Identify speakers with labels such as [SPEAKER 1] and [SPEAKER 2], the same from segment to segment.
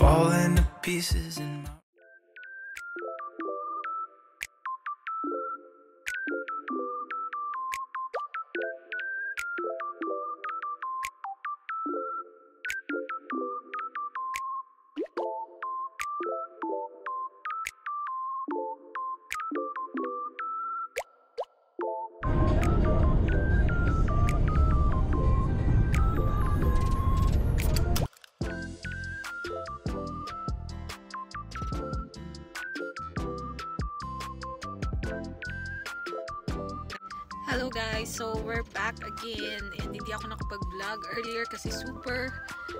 [SPEAKER 1] falling to pieces in my
[SPEAKER 2] Hello guys, so we're back again and hindi ako nakapag-vlog earlier kasi super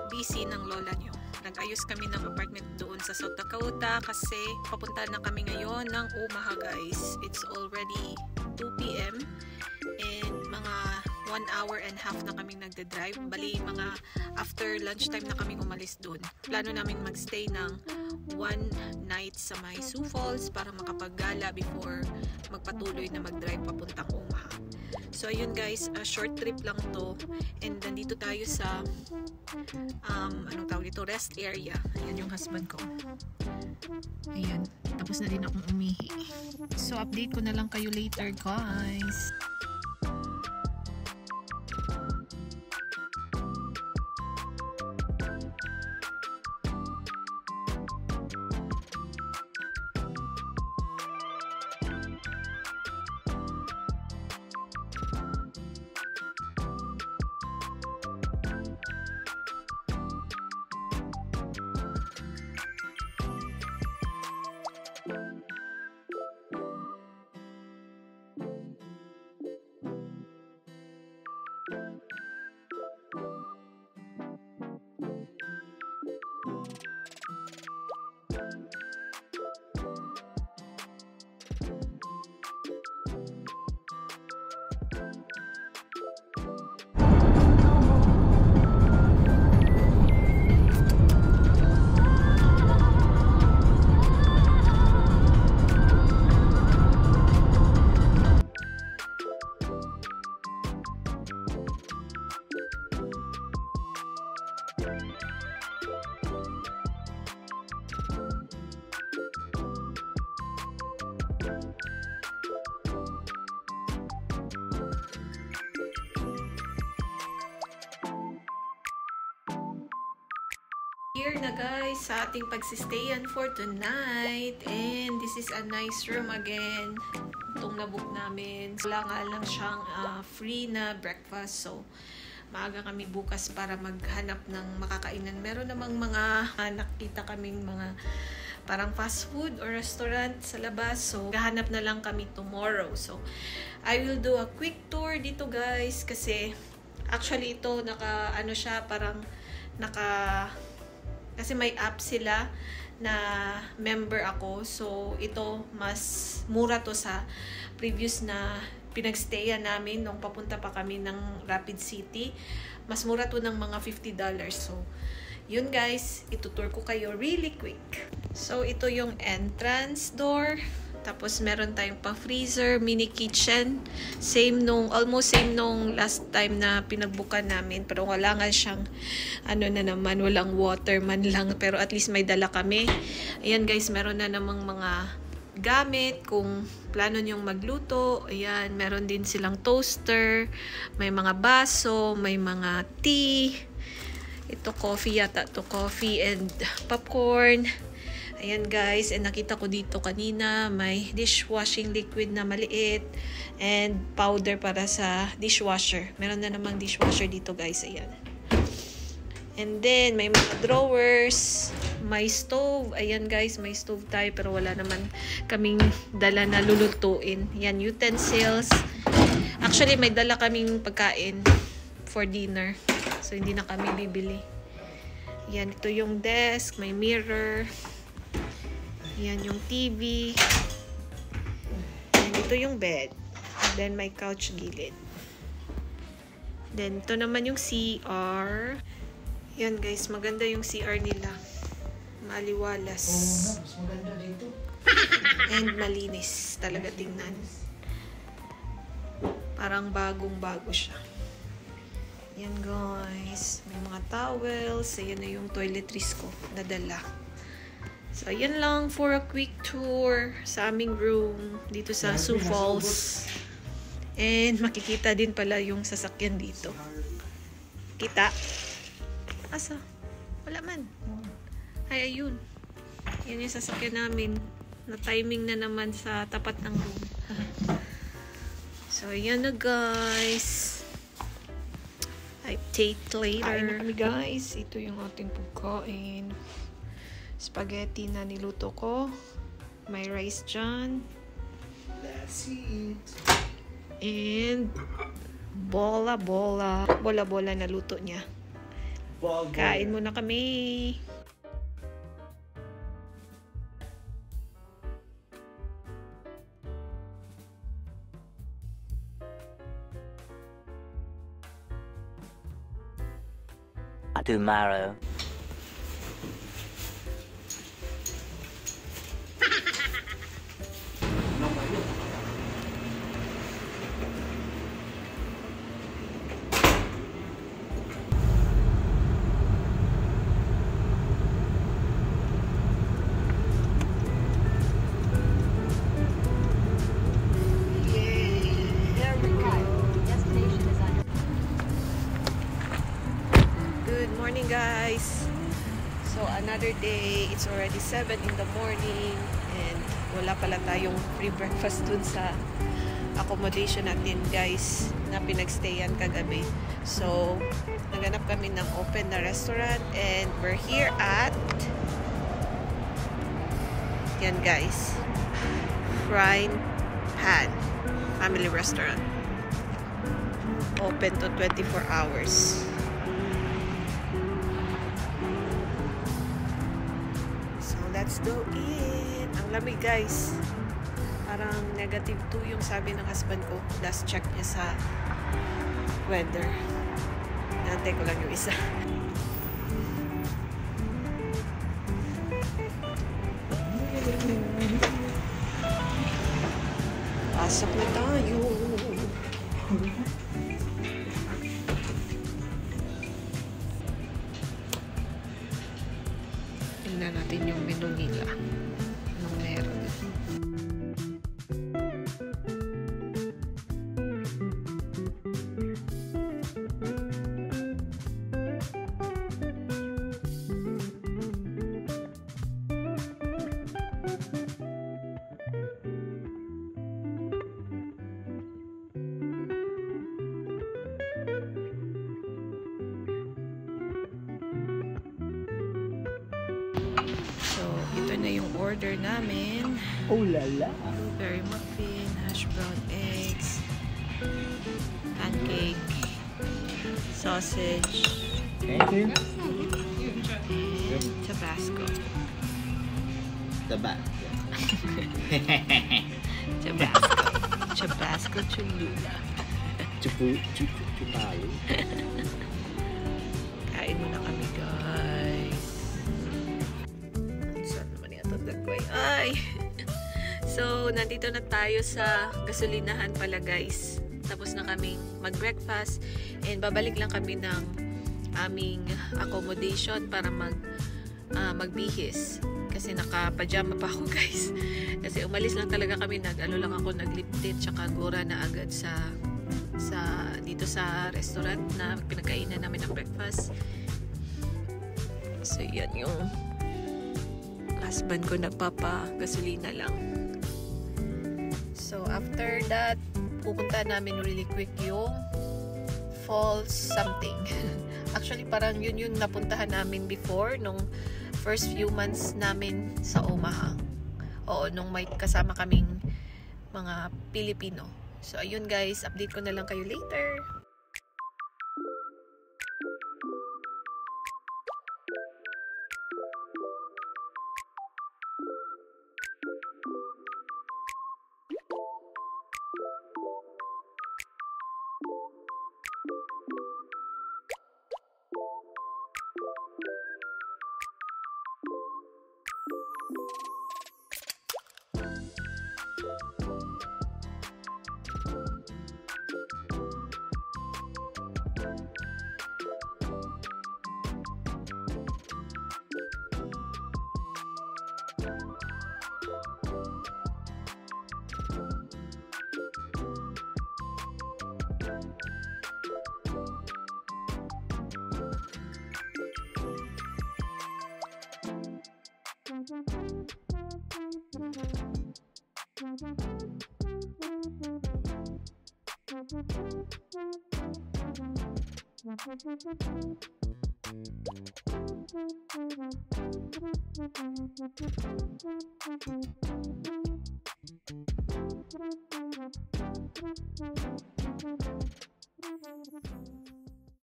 [SPEAKER 2] busy ng lola nyo. Nag-ayos kami ng apartment doon sa South Dakota kasi papunta na kami ngayon ng Omaha guys. It's already 2 PM and mga 1 hour and half na kaming nagde-drive. Bali, mga after lunchtime na kaming umalis doon. Plano namin magstay ng 1 night sa may Sioux Falls para makapaggala before magpatuloy na mag-drive papuntang Omaha. So ayun guys, a short trip lang to and nandito tayo sa anong tawag dito, rest area. Ayan yung husband ko. Ayan, tapos na din akong umihi. So update ko na lang kayo later guys. Here na guys sa ating pagsistayan for tonight, and this is a nice room again. Itong nabook namin, wala nga lang siyang free na breakfast, so maaga kami bukas para maghanap ng makakainan. Meron namang mga nakita kaming mga parang fast food or restaurant sa labas, so gahanap na lang kami tomorrow. So I will do a quick tour dito guys kasi actually ito ano siya, parang kasi may app sila na member ako. So, ito mas mura to sa previous na pinagstayan namin nung papunta pa kami ng Rapid City. Mas mura to ng mga $50. So, yun guys, itutour ko kayo really quick. So, ito yung entrance door. Tapos, meron tayong pa-freezer, mini kitchen. Almost same nung last time na pinagbukan namin. Pero wala nga siyang, walang water man lang. Pero at least may dala kami. Ayan guys, meron na namang mga gamit kung plano nyong magluto. Ayan, meron din silang toaster. May mga baso, may mga tea. Ito coffee yata. Ito coffee and popcorn. Ayan guys, and nakita ko dito kanina may dishwashing liquid na maliit and powder para sa dishwasher. Meron na namang dishwasher dito guys, ayan. And then may mga drawers, may stove. Ayan guys, may stove tayo pero wala naman kaming dala na lulutuin. Yan, utensils. Actually, may dala kaming pagkain for dinner. So hindi na kami bibili. Yan, ito yung desk, may mirror. Yan yung TV. And ito yung bed. And then may couch gilid. Then ito naman yung CR. Yan guys, maganda yung CR nila. Maliwalas.
[SPEAKER 3] Mas maganda dito.
[SPEAKER 2] And malinis talaga tingnan. Parang bagong-bago siya. Yan guys, may mga towels. Ayan na yung toiletries ko nadala. So ayan lang for a quick tour sa aming room dito sa Sioux Falls. And makikita din pala yung sasakyan dito. Kita? Asa? Wala man. Ay, ayun. Yan yung sasakyan namin. Na timing na naman sa tapat ng room. So ayan na guys. I take later. Kain na kami guys. Ito yung ating pagkain. Spaghetti na niluto ko. May rice dyan.
[SPEAKER 3] Let's eat.
[SPEAKER 2] And bola-bola. Bola-bola na luto niya. Kain muna kami.
[SPEAKER 4] Tomorrow.
[SPEAKER 2] Good morning guys. So another day, it's already 7 in the morning and wala pala tayong free breakfast dun sa accommodation natin guys na pinagstayan kagabi. So naganap kami ng open na restaurant and we're here at yan guys, Frying Pan Family Restaurant. Open to 24 hours. Let's go in. Ang lamig guys. Parang negative 2 yung sabi ng husband ko. Last check niya sa weather. Nantay ko lang yung isa. Pasok na tayo. Tingnan natin yung menu nila. Anong meron. Ito na yung order namin.
[SPEAKER 3] Oh lala.
[SPEAKER 2] Blueberry muffin, hash brown eggs, pancake, sausage,
[SPEAKER 3] Thank you.
[SPEAKER 2] and Tabasco.
[SPEAKER 3] Tabasco.
[SPEAKER 2] Tabasco Cholula.
[SPEAKER 3] Chupayo.
[SPEAKER 2] Kain muna kami guys. Saan naman yata dagway? Ay! So, nandito na tayo sa gasolinahan pala guys. Tapos na kaming mag-breakfast and babalik lang kami ng aming accommodation para magbihis. Kasi naka-pajama pa ako guys. Kasi umalis lang talaga kami, lang ako, nagliptit tsaka gura na agad dito sa restaurant na pinagkainan namin ng breakfast. So yan yung husband ko, nagpapa-gasolina lang. So after that, pupunta namin really quick yung Falls something. Actually parang yun yung napuntahan namin before nung first few months namin sa Omaha. Oo, nung may kasama kaming mga Pilipino. So ayun guys, update ko na lang kayo later.